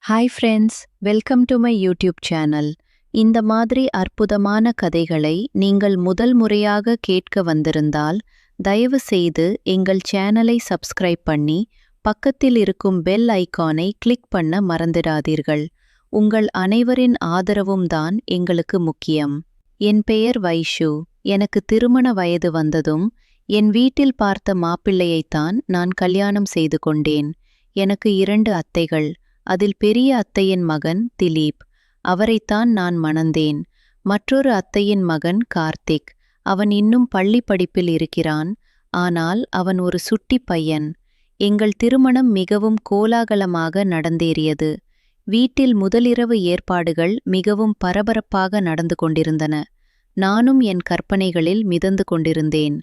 Hi friends, welcome to my YouTube channel. இந்த மாதிரி அற்புதமான கதைகளை நீங்கள் முதல் முறையாக கேட்க வந்திருந்தால் தயவு செய்து எங்கள் சேனலை சப்ஸ்கிரைப் பண்ணி பக்கத்தில் இருக்கும் பெல் ஐகானை கிளிக் பண்ண மறந்துடாதீர்கள். உங்கள் அனைவரின் ஆதரவும் தான் எங்களுக்கு முக்கியம். என் பெயர் வைஷு. எனக்கு திருமண வயது வந்ததும் என் வீட்டில் பார்த்த மாப்பிள்ளையைத்தான் நான் கல்யாணம் செய்து கொண்டேன். எனக்கு 2 அத்தைகள். அதில் பெரிய அத்தையின் மகன் திலீப். அவரைத்தான் நான் மணந்தேன். மற்றொரு அத்தையின் மகன் கார்த்திக். அவன் இன்னும் பள்ளி படிப்பில் இருக்கிறான். ஆனால் அவன் ஒரு சுட்டி பையன். எங்கள் திருமணம் மிகவும் கோலாகலமாக நடந்தேறியது. வீட்டில் முதலிரவு ஏற்பாடுகள் மிகவும் பரபரப்பாக நடந்து கொண்டிருந்தன. நானும் என் கற்பனைகளில் மிதந்து கொண்டிருந்தேன்.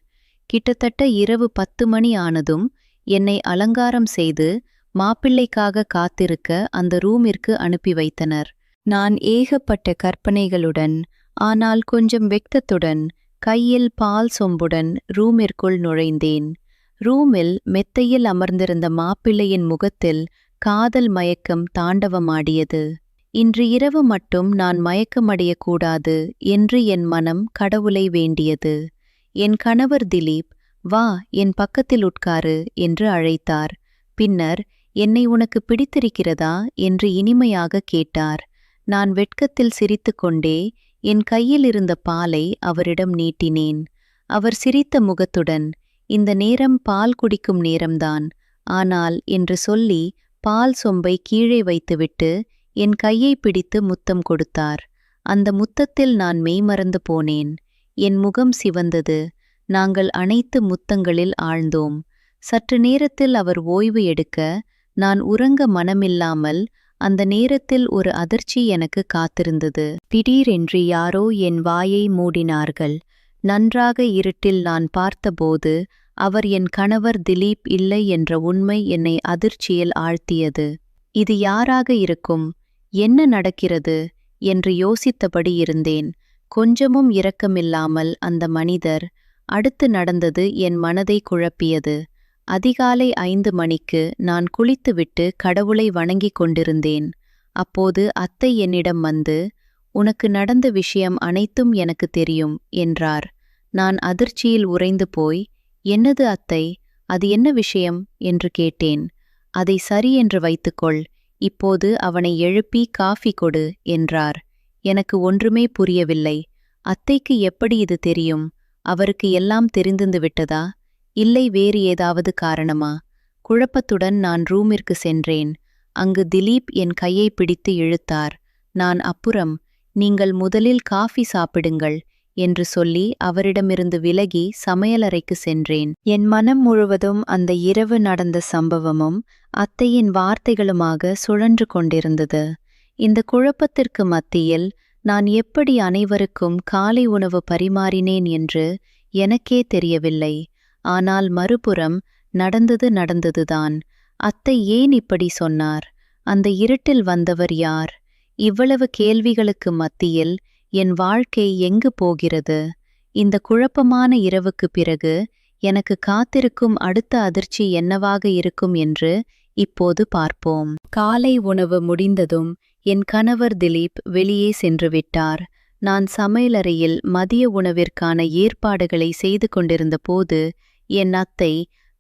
கிட்டத்தட்ட இரவு 10 மணி ஆனதும் என்னை அலங்காரம் செய்து மாப்பிள்ளைக்காக காத்திருக்க அந்த ரூமிற்கு அனுப்பி வைத்தனர். நான் ஏகப்பட்ட கற்பனைகளுடன், ஆனால் கொஞ்சம் வெட்கத்துடன், கையில் பால் சொம்புடன் ரூமிற்குள் நுழைந்தேன். ரூமில் மெத்தையில் அமர்ந்திருந்த மாப்பிள்ளையின் முகத்தில் காதல் மயக்கம் தாண்டவமாடியது. இன்று இரவு மட்டும் நான் மயக்கமடையக்கூடாது என்று என் மனம் கடவுளை வேண்டியது. என் கணவர் திலீப், வா என் பக்கத்தில் உட்காரு என்று அழைத்தார். பின்னர், என்னை உனக்கு பிடித்திருக்கிறதா என்று இனிமையாக கேட்டார். நான் வெட்கத்தில் சிரித்துக்கொண்டே என் கையில் இருந்த பாலை அவரிடம் நீட்டினேன். அவர் சிரித்த முகத்துடன், இந்த நேரம் பால் குடிக்கும் நேரம்தான், ஆனால் என்று சொல்லி பால் சொம்பை கீழே வைத்துவிட்டு என் கையை பிடித்து முத்தம் கொடுத்தார். அந்த முத்தத்தில் நான் மெய்மறந்து போனேன். என் முகம் சிவந்தது. நாங்கள் அனைத்து முத்தங்களில் ஆழ்ந்தோம். சற்று நேரத்தில் அவர் ஓய்வு எடுக்க, நான் உறங்க மனமில்லாமல் அந்த நேரத்தில் ஒரு அதிர்ச்சி எனக்கு காத்திருந்தது. திடீரென்று யாரோ என் வாயை மூடினார்கள். நன்றாக இருட்டில் நான் பார்த்தபோது அவர் என் கணவர் திலீப் இல்லை என்ற உண்மை என்னை அதிர்ச்சியில் ஆழ்த்தியது. இது யாராக இருக்கும்? என்ன நடக்கிறது என்று யோசித்தபடி இருந்தேன். கொஞ்சமும் இரக்கமில்லாமல் அந்த மனிதர். அடுத்து நடந்தது என் மனதை குழப்பியது. அதிகாலை 5 மணிக்கு நான் குளித்துவிட்டு கடவுளை வணங்கிக் கொண்டிருந்தேன். அப்போது அத்தை என்னிடம் வந்து, உனக்கு நடந்த விஷயம் அனைத்தும் எனக்கு தெரியும் என்றார். நான் அதிர்ச்சியில் உறைந்து போய், என்னது அத்தை, அது என்ன விஷயம் என்று கேட்டேன். அதை சரி என்று வைத்துக்கொள், இப்போது அவனை எழுப்பி காஃபி கொடு என்றார். எனக்கு ஒன்றுமே புரியவில்லை. அத்தைக்கு எப்படி இது தெரியும்? அவருக்கு எல்லாம் தெரிந்து விட்டதா? இல்லை வேறு ஏதாவது காரணமா? குழப்பத்துடன் நான் ரூமிற்கு சென்றேன். அங்கு திலீப் என் கையை பிடித்து இழுத்தார். நான் அப்புறம், நீங்கள் முதலில் காஃபி சாப்பிடுங்கள் என்று சொல்லி அவரிடமிருந்து விலகி சமையலறைக்கு சென்றேன். என் மனம் முழுவதும் அந்த இரவு நடந்த சம்பவமும் அத்தையின் வார்த்தைகளுமாக சுழன்று கொண்டிருந்தது. இந்த குழப்பத்திற்கு மத்தியில் நான் எப்படி அனைவருக்கும் காலை உணவு பரிமாறினேன் என்று எனக்கே தெரியவில்லை. ஆனால் மறுபுறம் நடந்ததுதான். அத்தை ஏன் இப்படி சொன்னார்? அந்த இருட்டில் வந்தவர் யார்? இவ்வளவு கேள்விகளுக்கு மத்தியில் என் வாழ்க்கை எங்கு போகிறது? இந்த குழப்பமான இரவுக்கு பிறகு எனக்கு காத்திருக்கும் அடுத்த அதிர்ச்சி என்னவாக இருக்கும் என்று இப்போது பார்ப்போம். காலை உணவு முடிந்ததும் என் கணவர் திலீப் வெளியே சென்று விட்டார். நான் சமையலறையில் மதிய உணவிற்கான ஏற்பாடுகளை செய்து கொண்டிருந்த போது என் அத்தை,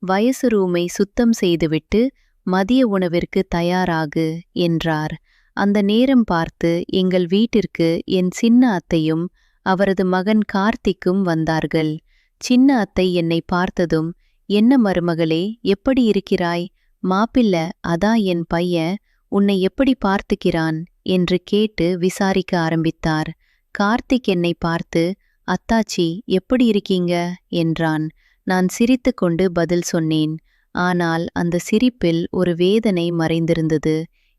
வயசு ரூமை சுத்தம் செய்துவிட்டு மதிய உணவிற்கு தயாராகு என்றார். அந்த நேரம் பார்த்து எங்கள் வீட்டிற்கு என் சின்ன அத்தையும் அவரது மகன் கார்த்திக்கும் வந்தார்கள். சின்ன அத்தை என்னை பார்த்ததும், என்ன மருமகளே, எப்படி இருக்கிறாய்? மாப்பிள்ள, அதான் என் பையன், உன்னை எப்படி பார்த்துக்கிறான் என்று கேட்டு விசாரிக்க ஆரம்பித்தார். கார்த்திக் என்னை பார்த்து, அத்தாச்சி எப்படி இருக்கீங்க என்றான். நான் சிரித்துக்கொண்டு பதில் சொன்னேன். ஆனால் அந்த சிரிப்பில் ஒரு வேதனை மறைந்திருந்தது.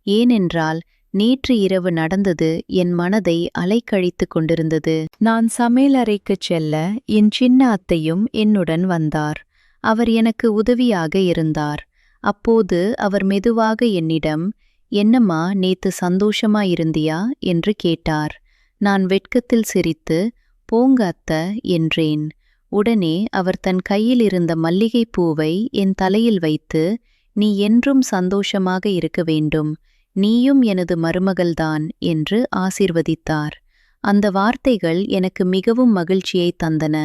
ஏனென்றால் நேற்று இரவு நடந்தது என் மனதை அலைக்கழித்து கொண்டிருந்தது. நான் சமையலறைக்குச் செல்ல என் சின்ன அத்தையும் என்னுடன் வந்தார். அவர் எனக்கு உதவியாக இருந்தார். அப்போது அவர் மெதுவாக என்னிடம், என்னம்மா, நேத்து சந்தோஷமா இருந்தியா என்று கேட்டார். நான் வெட்கத்தில் சிரித்து, போங்க அத்த என்றேன். உடனே அவர் தன் கையில் இருந்த மல்லிகைப் பூவை என் தலையில் வைத்து, நீ என்றும் சந்தோஷமாக இருக்க வேண்டும், நீயும் எனது மருமகள்தான் என்று ஆசீர்வதித்தார். அந்த வார்த்தைகள் எனக்கு மிகவும் மகிழ்ச்சியை தந்தன.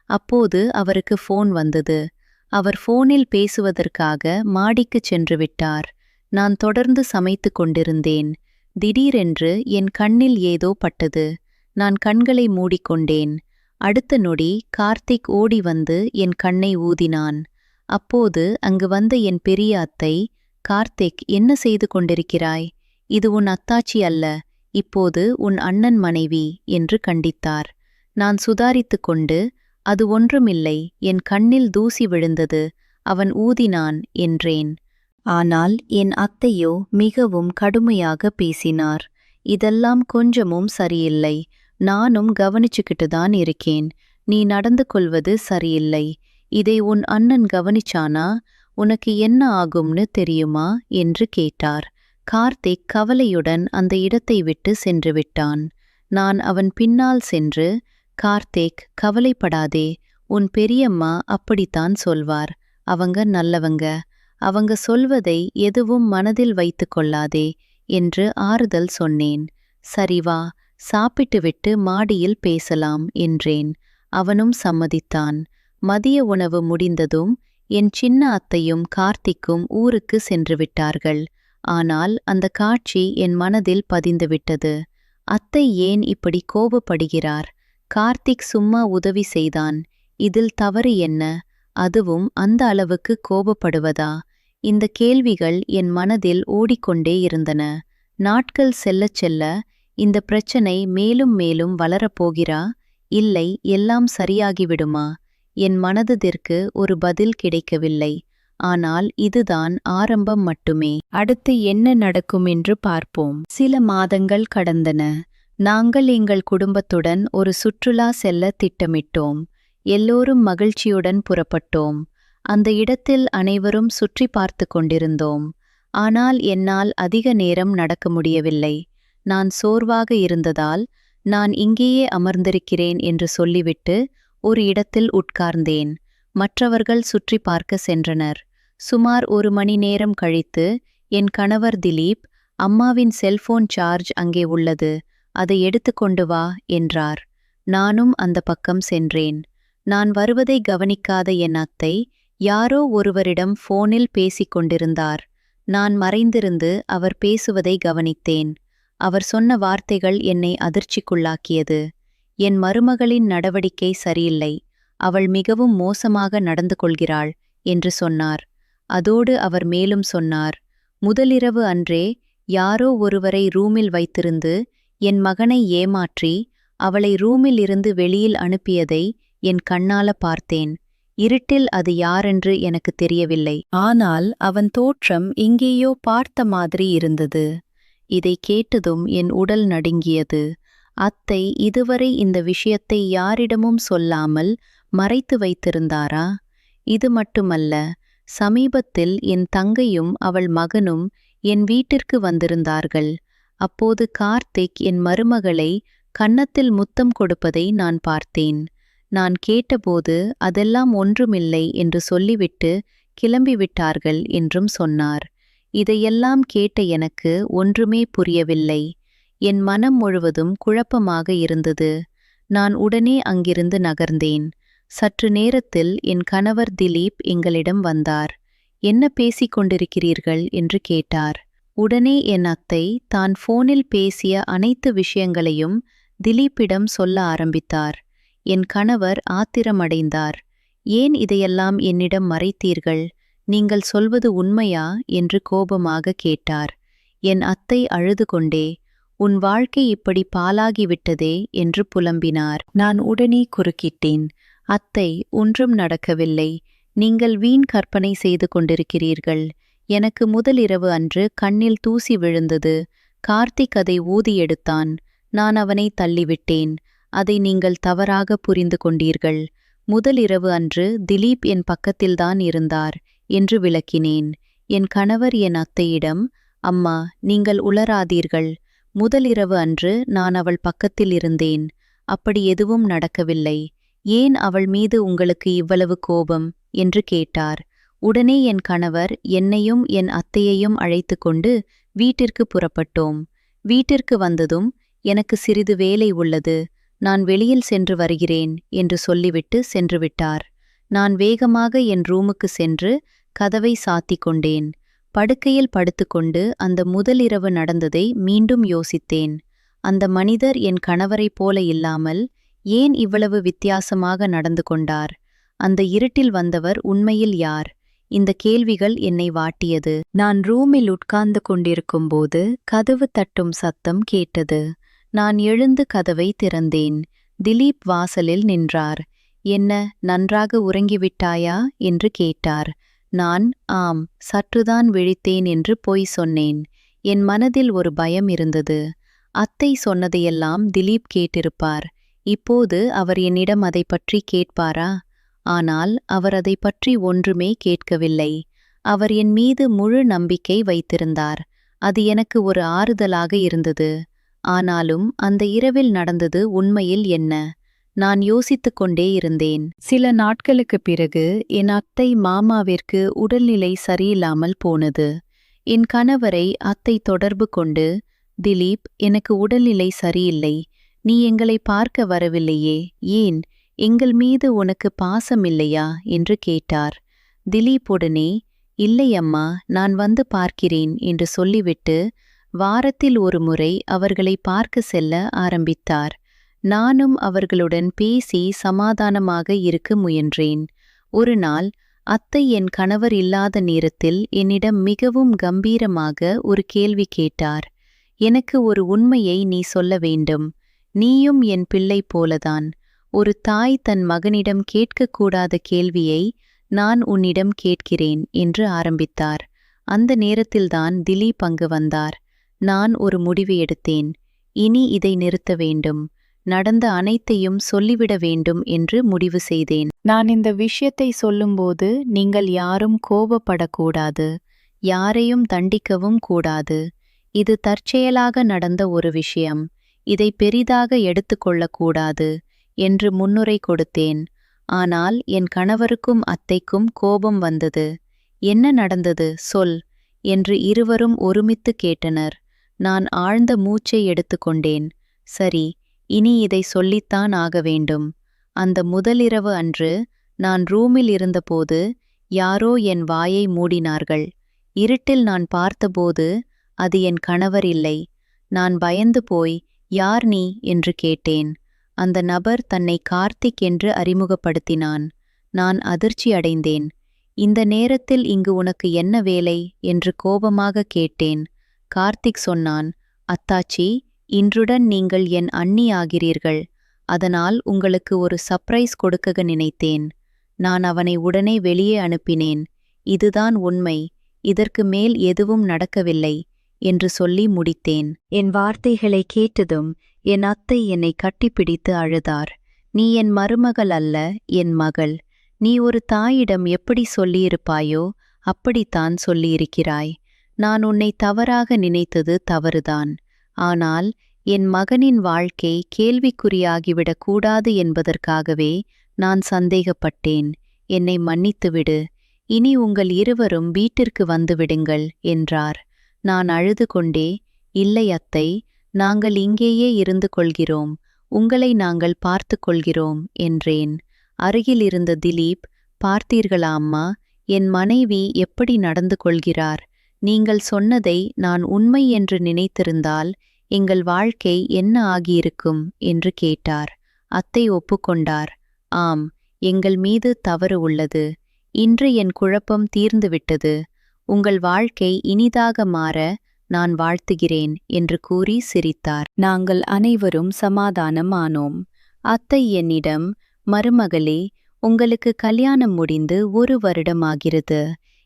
அப்போது அவருக்கு ஃபோன் வந்தது. அவர் ஃபோனில் பேசுவதற்காக மாடிக்குச் சென்று விட்டார். நான் தொடர்ந்து சமைத்துக் கொண்டிருந்தேன். திடீரென்று என் கண்ணில் ஏதோ பட்டது. நான் கண்களை மூடிக்கொண்டேன். அடுத்த நொடி கார்த்திக் ஓடி வந்து என் கண்ணை ஊதினான். அப்போது அங்கு வந்த என் பெரிய அத்தை, "கார்த்திக், என்ன செய்து கொண்டிருக்கிறாய்? இது உன் அத்தாச்சி அல்ல, இப்போது உன் அண்ணன் மனைவி" என்று கண்டித்தார். நான் சுதாரித்துக் கொண்டு, "அது ஒன்றுமில்லை, என் கண்ணில் தூசி விழுந்தது, அவன் ஊதினான்" என்றேன். ஆனால் என் அத்தையோ மிகவும் கடுமையாக பேசினார். "இதெல்லாம் கொஞ்சமும் சரியில்லை. நானும் கவனிச்சுக்கிட்டு தான் இருக்கேன். நீ நடந்து கொள்வது சரியில்லை. இதை உன் அண்ணன் கவனிச்சானா உனக்கு என்ன ஆகும்னு தெரியுமா?" என்று கேட்டார். கார்த்திக் கவலையுடன் அந்த இடத்தை விட்டு சென்று விட்டான். நான் அவன் பின்னால் சென்று, "கார்த்திக், கவலைப்படாதே. உன் பெரியம்மா அப்படித்தான் சொல்வார். அவங்க நல்லவங்க. அவங்க சொல்வதை எதுவும் மனதில் வைத்து கொள்ளாதே" என்று ஆறுதல் சொன்னேன். "சரி வா, சாப்பிட்டுவிட்டு மாடியில் பேசலாம்" என்றேன். அவனும் சம்மதித்தான். மதிய உணவு முடிந்ததும் என் சின்ன அத்தையும் கார்த்திக்கும் ஊருக்கு சென்று விட்டார்கள். ஆனால் அந்த காட்சி என் மனதில் பதிந்துவிட்டது. அத்தை ஏன் இப்படி கோபப்படுகிறார்? கார்த்திக் சும்மா உதவி செய்தான். இதில் தவறு என்ன? அதுவும் அந்த அளவுக்கு கோபப்படுவதா? இந்த கேள்விகள் என் மனதில் ஓடிக்கொண்டே இருந்தன. நாட்கள் செல்லச் செல்ல இந்த பிரச்சனை மேலும் மேலும் வளரப்போகிறா? இல்லை, எல்லாம் சரியாகிவிடுமா? என் மனதிற்கு ஒரு பதில் கிடைக்கவில்லை. ஆனால் இதுதான் ஆரம்பம் மட்டுமே. அடுத்து என்ன நடக்கும் என்று பார்ப்போம். சில மாதங்கள் கடந்தன. நாங்கள் எங்கள் குடும்பத்துடன் ஒரு சுற்றுலா செல்ல திட்டமிட்டோம். எல்லோரும் மகிழ்ச்சியுடன் புறப்பட்டோம். அந்த இடத்தில் அனைவரும் சுற்றி பார்த்து கொண்டிருந்தோம். ஆனால் என்னால் அதிக நேரம் நடக்க முடியவில்லை. நான் சோர்வாக இருந்ததால், "நான் இங்கேயே அமர்ந்திருக்கிறேன்" என்று சொல்லிவிட்டு ஒரு இடத்தில் உட்கார்ந்தேன். மற்றவர்கள் சுற்றி பார்க்க சென்றனர். சுமார் 1 மணி நேரம் கழித்து என் கணவர் திலீப், "அம்மாவின் செல்போன் சார்ஜ் அங்கே உள்ளது, அதை எடுத்துக்கொண்டு வா" என்றார். நானும் அந்த பக்கம் சென்றேன். நான் வருவதை கவனிக்காத என் அத்தை யாரோ ஒருவரிடம் ஃபோனில் பேசிக் கொண்டிருந்தார். நான் மறைந்திருந்து அவர் பேசுவதை கவனித்தேன். அவர் சொன்ன வார்த்தைகள் என்னை அதிர்ச்சிக்குள்ளாக்கியது. "என் மருமகளின் நடவடிக்கை சரியில்லை. அவள் மிகவும் மோசமாக நடந்து கொள்கிறாள்" என்று சொன்னார். அதோடு அவர் மேலும் சொன்னார், "முதலிரவு அன்றே யாரோ ஒருவரை ரூமில் வைத்திருந்து என் மகனை ஏமாற்றி அவளை ரூமில் இருந்து வெளியில் அனுப்பியதை என் கண்ணால பார்த்தேன். இருட்டில் அது யாரென்று எனக்கு தெரியவில்லை. ஆனால் அவன் தோற்றம் எங்கேயோ பார்த்த மாதிரி இருந்தது." இதை கேட்டதும் என் உடல் நடுங்கியது. அத்தை இதுவரை இந்த விஷயத்தை யாரிடமும் சொல்லாமல் மறைத்து வைத்திருந்தாரா? இது மட்டுமல்ல, சமீபத்தில் என் தங்கையும் அவள் மகனும் என் வீட்டிற்கு வந்திருந்தார்கள். அப்போது கார்த்திக் என் மருமகளை கன்னத்தில் முத்தம் கொடுப்பதை நான் பார்த்தேன். நான் கேட்டபோது அதெல்லாம் ஒன்றுமில்லை என்று சொல்லிவிட்டு கிளம்பிவிட்டார்கள் என்றும் சொன்னார். இதையெல்லாம் கேட்ட எனக்கு ஒன்றுமே புரியவில்லை. என் மனம் முழுவதும் குழப்பமாக இருந்தது. நான் உடனே அங்கிருந்து நகர்ந்தேன். சற்று நேரத்தில் என் கணவர் திலீப் எங்களிடம் வந்தார். "என்ன பேசிக் கொண்டிருக்கிறீர்கள்?" என்று கேட்டார். உடனே என் அத்தை தான் ஃபோனில் பேசிய அனைத்து விஷயங்களையும் திலீப்பிடம் சொல்ல ஆரம்பித்தார். என் கணவர் ஆத்திரமடைந்தார். "ஏன் இதையெல்லாம் என்னிடம் மறைத்தீர்கள்? நீங்கள் சொல்வது உண்மையா?" என்று கோபமாக கேட்டார். என் அத்தை அழுது கொண்டே, "உன் வாழ்க்கை இப்படி பாலாகிவிட்டதே" என்று புலம்பினார். நான் உடனே குறுக்கிட்டேன். "அத்தை, ஒன்றும் நடக்கவில்லை. நீங்கள் வீண் கற்பனை செய்து கொண்டிருக்கிறீர்கள். எனக்கு முதலிரவு அன்று கண்ணில் தூசி விழுந்தது. கார்த்திக் அதை ஊதி எடுத்தான். நான் அவனை தள்ளிவிட்டேன். அதை நீங்கள் தவறாக புரிந்து கொண்டீர்கள். முதலிரவு அன்று திலீப் என் பக்கத்தில்தான் இருந்தார்" என்று விளக்கினேன். என் கணவர் என் அத்தையிடம், "அம்மா, நீங்கள் உளராதீர்கள். முதலிரவு அன்று நான் அவள் பக்கத்தில் இருந்தேன். அப்படி எதுவும் நடக்கவில்லை. ஏன் அவள் மீது உங்களுக்கு இவ்வளவு கோபம்?" என்று கேட்டார். உடனே என் கணவர் என்னையும் என் அத்தையையும் அழைத்து கொண்டு வீட்டிற்கு புறப்பட்டோம். வீட்டிற்கு வந்ததும், எனக்கு சிறிது வேலை உள்ளது, நான் வெளியில் சென்று வருகிறேன் என்று சொல்லிவிட்டு சென்றுவிட்டார். நான் வேகமாக என் ரூமுக்கு சென்று கதவை சாத்திக் கொண்டேன். படுக்கையில் படுத்துக்கொண்டு அந்த முதலிரவு நடந்ததை மீண்டும் யோசித்தேன். அந்த மனிதர் என் கணவரைப் போல இல்லாமல் ஏன் இவ்வளவு வித்தியாசமாக நடந்து கொண்டார்? அந்த இருட்டில் வந்தவர் உண்மையில் யார்? இந்த கேள்விகள் என்னை வாட்டியது. நான் ரூமில் உட்கார்ந்து கொண்டிருக்கும்போது கதவு தட்டும் சத்தம் கேட்டது. நான் எழுந்து கதவை திறந்தேன். திலீப் வாசலில் நின்றார். என்ன, நன்றாக உறங்கிவிட்டாயா என்று கேட்டார். நான் ஆம், சற்றுதான் விழித்தேன் என்று பொய் சொன்னேன். என் மனதில் ஒரு பயம் இருந்தது. அத்தை சொன்னதையெல்லாம் திலீப் கேட்டிருப்பார். இப்போது அவர் என்னிடம் அதை பற்றி கேட்பாரா? ஆனால் அவர் அதை பற்றி ஒன்றுமே கேட்கவில்லை. அவர் என் மீது முழு நம்பிக்கை வைத்திருந்தார். அது எனக்கு ஒரு ஆறுதலாக இருந்தது. ஆனாலும் அந்த இரவில் நடந்தது உண்மையில் என்ன? நான் யோசித்துக் கொண்டே இருந்தேன். சில நாட்களுக்குப் பிறகு என் அத்தை மாமாவிற்கு உடல்நிலை சரியில்லாமல் போனது. என் கணவரை அத்தை தொடர்பு கொண்டு, திலீப், எனக்கு உடல்நிலை சரியில்லை, நீ எங்களை பார்க்க வரவில்லையே, ஏன்? எங்கள் மீது உனக்கு பாசம் இல்லையா என்று கேட்டார். திலீப் உடனே, இல்லை அம்மா, நான் வந்து பார்க்கிறேன் என்று சொல்லிவிட்டு வாரத்தில் ஒரு முறை அவர்களை பார்க்க செல்ல ஆரம்பித்தார். நானும் அவர்களுடன் பேசி சமாதானமாக இருக்க முயன்றேன். ஒரு நாள் அத்தை என் கணவர் இல்லாத நேரத்தில் என்னிடம் மிகவும் கம்பீரமாக ஒரு கேள்வி கேட்டார். எனக்கு ஒரு உண்மையை நீ சொல்ல வேண்டும். நீயும் என் பிள்ளை போலதான். ஒரு தாய் தன் மகனிடம் கேட்கக்கூடாத கேள்வியை நான் உன்னிடம் கேட்கிறேன் என்று ஆரம்பித்தார். அந்த நேரத்தில்தான் திலீப் அங்கு வந்தார். நான் ஒரு முடிவு எடுத்தேன். இனி இதை நிறுத்த வேண்டும். நடந்த அனைத்தையும் சொல்லிவிட வேண்டும் என்று முடிவு செய்தேன். நான் இந்த விஷயத்தை சொல்லும்போது நீங்கள் யாரும் கோபப்படக்கூடாது, யாரையும் தண்டிக்கவும் கூடாது. இது தற்செயலாக நடந்த ஒரு விஷயம். இதை பெரிதாக எடுத்துக்கொள்ளக்கூடாது என்று முன்னுரை கொடுத்தேன். ஆனால் என் கணவருக்கும் அத்தைக்கும் கோபம் வந்தது. என்ன நடந்தது, சொல் என்று இருவரும் ஒருமித்து கேட்டனர். நான் ஆழ்ந்த மூச்சை எடுத்துக்கொண்டேன். சரி, இனி இதை சொல்லித்தான் ஆக வேண்டும். அந்த முதலிரவு அன்று நான் ரூமில் இருந்தபோது யாரோ என் வாயை மூடினார்கள். இருட்டில் நான் பார்த்தபோது அது என் கணவர் இல்லை. நான் பயந்து போய், யார் நீ என்று கேட்டேன். அந்த நபர் தன்னை கார்த்திக் என்று அறிமுகப்படுத்தினான். நான் அதிர்ச்சி அடைந்தேன். இந்த நேரத்தில் இங்கு உனக்கு என்ன வேலை என்று கோபமாக கேட்டேன். கார்த்திக் சொன்னான், அத்தாச்சி, இன்றுடன் நீங்கள் என் அண்ணி ஆகிறீர்கள். அதனால் உங்களுக்கு ஒரு சர்ப்ரைஸ் கொடுக்க நினைத்தேன். நான் அவனை உடனே வெளியே அனுப்பினேன். இதுதான் உண்மை. இதற்கு மேல் எதுவும் நடக்கவில்லை என்று சொல்லி முடித்தேன். என் வார்த்தைகளை கேட்டதும் என் அத்தை என்னை கட்டிப்பிடித்து அழுதார். நீ என் மருமகள் அல்ல, என் மகள். நீ ஒரு தாயிடம் எப்படி சொல்லியிருப்பாயோ அப்படித்தான் சொல்லியிருக்கிறாய். நான் உன்னை தவறாக நினைத்தது தவறுதான். ஆனால் என் மகனின் வாழ்க்கை கேள்விக்குறியாகிவிடக் கூடாது என்பதற்காகவே நான் சந்தேகப்பட்டேன். என்னை மன்னித்துவிடு. இனி உங்கள் இருவரும் வீட்டிற்கு வந்துவிடுங்கள் என்றார். நான் அழுது கொண்டே, இல்லை அத்தை, நாங்கள் இங்கேயே இருந்து கொள்கிறோம். உங்களை நாங்கள் பார்த்து கொள்கிறோம் என்றேன். அருகில் இருந்த திலீப், பார்த்தீர்களா அம்மா, என் மனைவி எப்படி நடந்து கொள்கிறார்? நீங்கள் சொன்னதை நான் உண்மை என்று நினைத்திருந்தால் எங்கள் வாழ்க்கை என்ன ஆகியிருக்கும் என்று கேட்டார். அத்தை ஒப்புக்கொண்டார். ஆம், எங்கள் மீது தவறு உள்ளது. இன்று என் குழப்பம் தீர்ந்துவிட்டது. உங்கள் வாழ்க்கை இனிதாக மாற நான் வாழ்த்துகிறேன் என்று கூறி சிரித்தார். நாங்கள் அனைவரும் சமாதானம் ஆனோம். அத்தை என்னிடம், மருமகளே, உங்களுக்கு கல்யாணம் முடிந்து 1 வருடமாகிறது.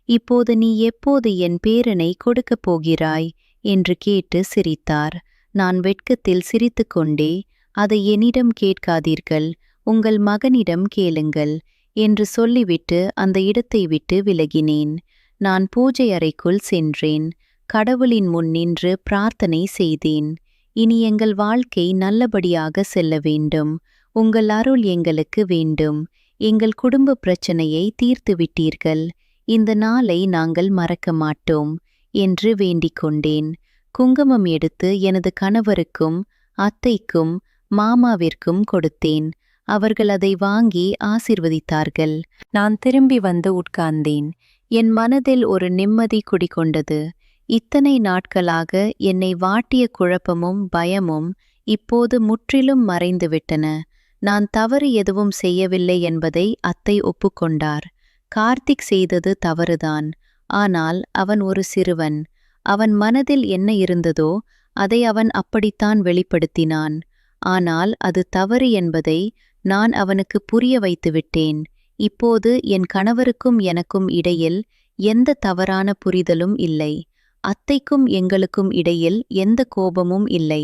இப்போது நீ எப்போது என் பேரனை கொடுக்கப் போகிறாய் என்று கேட்டு சிரித்தார். நான் வெட்கத்தில் சிரித்துக்கொண்டே, அதை என்னிடம் கேட்காதீர்கள், உங்கள் மகனிடம் கேளுங்கள் என்று சொல்லிவிட்டு அந்த இடத்தை விட்டு விலகினேன். நான் பூஜை அறைக்குள் சென்றேன். கடவுளின் முன் நின்று பிரார்த்தனை செய்தேன். இனி எங்கள் வாழ்க்கை நல்லபடியாக செல்ல வேண்டும். உங்கள் அருள் எங்களுக்கு வேண்டும். எங்கள் குடும்ப பிரச்சனையை தீர்த்து விட்டீர்கள். இந்த நாளை நாங்கள் மறக்க மாட்டோம் என்று வேண்டிக் கொண்டேன். குங்குமம் எடுத்து எனது கணவருக்கும் அத்தைக்கும் மாமாவிற்கும் கொடுத்தேன். அவர்கள் அதை வாங்கி ஆசிர்வதித்தார்கள். நான் திரும்பி வந்து உட்கார்ந்தேன். என் மனதில் ஒரு நிம்மதி குடிகொண்டது. இத்தனை நாட்களாக என்னை வாட்டிய குழப்பமும் பயமும் இப்போது முற்றிலும் மறைந்துவிட்டன. நான் தவறு எதுவும் செய்யவில்லை என்பதை அத்தை ஒப்புக்கொண்டார். கார்த்திக் செய்தது தவறுதான். ஆனால் அவன் ஒரு சிறுவன். அவன் மனதில் என்ன இருந்ததோ அதை அவன் அப்படித்தான் வெளிப்படுத்தினான். ஆனால் அது தவறு என்பதை நான் அவனுக்கு புரிய வைத்துவிட்டேன். இப்போது என் கணவருக்கும் எனக்கும் இடையில் எந்த தவறான புரிதலும் இல்லை. அத்தைக்கும் எங்களுக்கும் இடையில் எந்த கோபமும் இல்லை.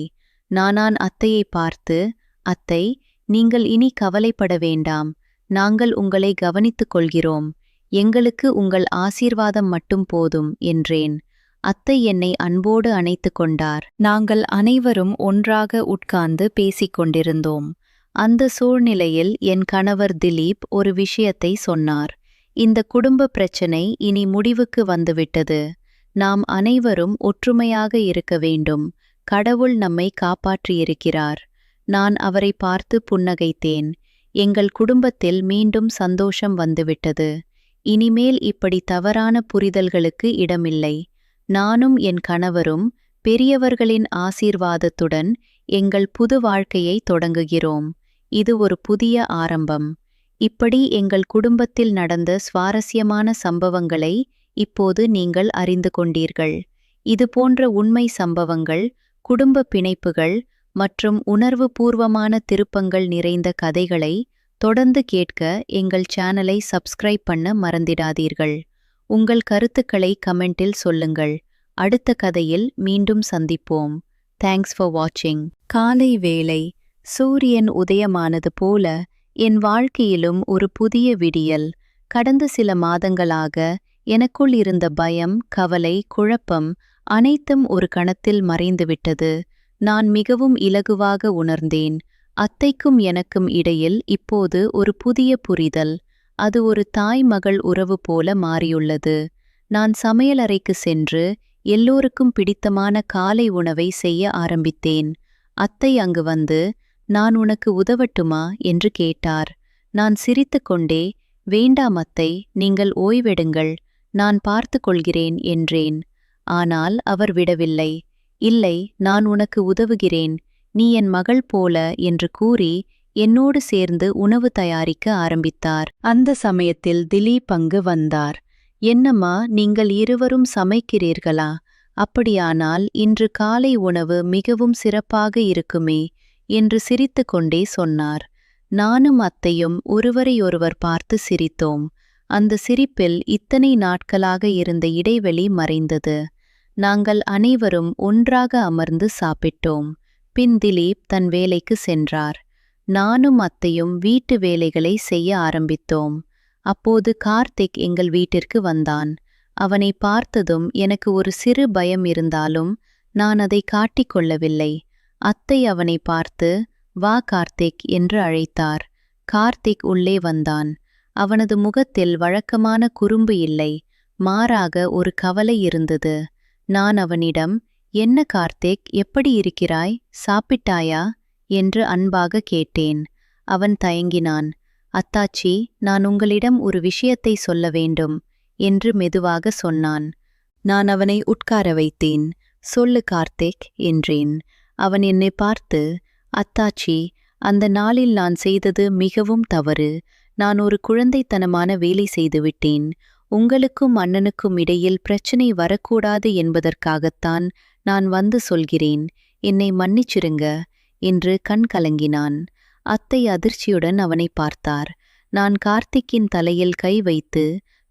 நான் அத்தையை பார்த்து, அத்தை, நீங்கள் இனி கவலைப்பட வேண்டாம். நாங்கள் உங்களை கவனித்துக் கொள்கிறோம். எங்களுக்கு உங்கள் ஆசீர்வாதம் மட்டும் போதும் என்றேன். அத்தை என்னை அன்போடு அணைத்து கொண்டார். நாங்கள் அனைவரும் ஒன்றாக உட்கார்ந்து பேசிக் கொண்டிருந்தோம். அந்த சூழ்நிலையில் என் கணவர் திலீப் ஒரு விஷயத்தை சொன்னார். இந்த குடும்ப பிரச்சனை இனி முடிவுக்கு வந்துவிட்டது. நாம் அனைவரும் ஒற்றுமையாக இருக்க வேண்டும். கடவுள் நம்மை காப்பாற்றியிருக்கிறார். நான் அவரை பார்த்து புன்னகைத்தேன். எங்கள் குடும்பத்தில் மீண்டும் சந்தோஷம் வந்துவிட்டது. இனிமேல் இப்படி தவறான புரிதல்களுக்கு இடமில்லை. நானும் என் கணவரும் பெரியவர்களின் ஆசீர்வாதத்துடன் எங்கள் புது வாழ்க்கையை தொடங்குகிறோம். இது ஒரு புதிய ஆரம்பம். இப்படி எங்கள் குடும்பத்தில் நடந்த சுவாரஸ்யமான சம்பவங்களை இப்போது நீங்கள் அறிந்து கொண்டீர்கள். இதுபோன்ற உண்மை சம்பவங்கள், குடும்ப பிணைப்புகள் மற்றும் உணர்வுபூர்வமான திருப்பங்கள் நிறைந்த கதைகளை தொடர்ந்து கேட்க எங்கள் சேனலை சப்ஸ்கிரைப் பண்ண மறந்திடாதீர்கள். உங்கள் கருத்துக்களை கமெண்டில் சொல்லுங்கள். அடுத்த கதையில் மீண்டும் சந்திப்போம். தேங்க்ஸ் ஃபார் வாட்சிங். காலை வேளை சூரியன் உதயமானது போல என் வாழ்க்கையிலும் ஒரு புதிய விடியல். கடந்த சில மாதங்களாக எனக்குள் இருந்த பயம், கவலை, குழப்பம் அனைத்தும் ஒரு கணத்தில் மறைந்துவிட்டது. நான் மிகவும் இலகுவாக உணர்ந்தேன். அத்தைக்கும் எனக்கும் இடையில் இப்போது ஒரு புதிய புரிதல். அது ஒரு தாய் மகள் உறவு போல மாறியுள்ளது. நான் சமையலறைக்கு சென்று எல்லோருக்கும் பிடித்தமான காலை உணவை செய்ய ஆரம்பித்தேன். அத்தை அங்கு வந்து, நான் உனக்கு உதவட்டுமா என்று கேட்டார். நான் சிரித்துக்கொண்டே, வேண்டாம் அத்தை, நீங்கள் ஓய்வெடுங்கள், நான் பார்த்து கொள்கிறேன் என்றேன். ஆனால் அவர் விடவில்லை. இல்லை, நான் உனக்கு உதவுகிறேன், நீ என் மகள் போல என்று கூறி என்னோடு சேர்ந்து உணவு தயாரிக்க ஆரம்பித்தார். அந்த சமயத்தில் திலீப் அங்கு வந்தார். என்னம்மா, நீங்கள் இருவரும் சமைக்கிறீர்களா? அப்படியானால் இன்று காலை உணவு மிகவும் சிறப்பாக இருக்குமே என்று சிரித்துக்கொண்டே சொன்னார். நானும் அத்தையும் ஒருவரையொருவர் பார்த்து சிரித்தோம். அந்த சிரிப்பில் இத்தனை நாட்களாக இருந்த இடைவெளி மறைந்தது. நாங்கள் அனைவரும் ஒன்றாக அமர்ந்து சாப்பிட்டோம். பின் திலீப் தன் வேலைக்கு சென்றார். நானும் அத்தையும் வீட்டு வேலைகளை செய்ய ஆரம்பித்தோம். அப்போது கார்த்திக் எங்கள் வீட்டிற்கு வந்தான். அவனை பார்த்ததும் எனக்கு ஒரு சிறு பயம் இருந்தாலும் நான் அதை காட்டிக்கொள்ளவில்லை. அத்தை அவனை பார்த்து, வா கார்த்திக் என்று அழைத்தார். கார்த்திக் உள்ளே வந்தான். அவனது முகத்தில் வழக்கமான குறும்பு இல்லை, மாறாக ஒரு கவலை இருந்தது. நான் அவனிடம், என்ன கார்த்திக், எப்படி இருக்கிறாய், சாப்பிட்டாயா என்று அன்பாக கேட்டேன். அவன் தயங்கினான். அத்தாச்சி, நான் உங்களிடம் ஒரு விஷயத்தை சொல்ல வேண்டும் என்று மெதுவாக சொன்னான். நான் அவனை உட்கார வைத்தேன். சொல்லு கார்த்திக் என்றேன். அவன் என்னை பார்த்து, அத்தாச்சி, அந்த நாளில் நான் செய்தது மிகவும் தவறு. நான் ஒரு குழந்தைத்தனமான வேலை செய்துவிட்டேன். உங்களுக்கும் அண்ணனுக்கும் இடையில் பிரச்சனை வரக்கூடாது என்பதற்காகத்தான் நான் வந்து சொல்கிறேன். என்னை மன்னிச்சிருங்க என்று கண் கலங்கினான். அத்தை அதிர்ச்சியுடன் அவனை பார்த்தார். நான் கார்த்திக்கின் தலையில் கை வைத்து,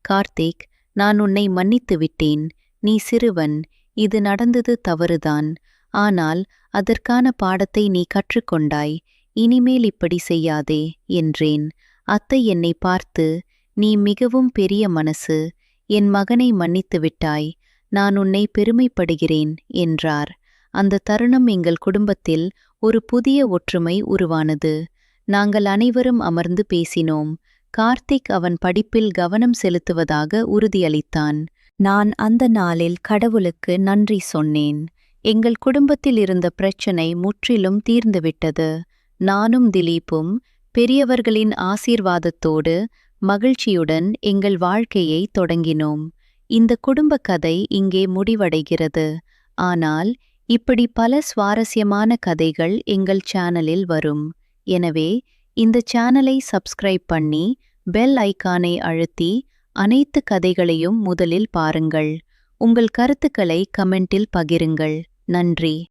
கார்த்திக், நான் உன்னை மன்னித்து விட்டேன். நீ சிறுவன், இது நடந்தது தவறுதான். ஆனால் அதற்கான பாடத்தை நீ கற்றுக்கொண்டாய். இனிமேல் இப்படி செய்யாதே என்றேன். அத்தை என்னை பார்த்து, நீ மிகவும் பெரிய மனசு, என் மகனை மன்னித்து விட்டாய், நான் உன்னை பெருமைப்படுகிறேன் என்றார். அந்த தருணம் எங்கள் குடும்பத்தில் ஒரு புதிய ஒற்றுமை உருவானது. நாங்கள் அனைவரும் அமர்ந்து பேசினோம். கார்த்திக் அவன் படிப்பில் கவனம் செலுத்துவதாக உறுதியளித்தான். நான் அந்த நாளில் கடவுளுக்கு நன்றி சொன்னேன். எங்கள் குடும்பத்தில் இருந்த பிரச்சனை முற்றிலும் தீர்ந்துவிட்டது. நானும் திலீப்பும் பெரியவர்களின் ஆசீர்வாதத்தோடு மகிழ்ச்சியுடன் எங்கள் வாழ்க்கையை தொடங்கினோம். இந்த குடும்ப கதை இங்கே முடிவடைகிறது. ஆனால் இப்படி பல சுவாரஸ்யமான கதைகள் எங்கள் சேனலில் வரும். எனவே இந்த சேனலை சப்ஸ்கிரைப் பண்ணி பெல் ஐகானை அழுத்தி அனைத்து கதைகளையும் முதலில் பாருங்கள். உங்கள் கருத்துக்களை கமெண்டில் பகிருங்கள். நன்றி.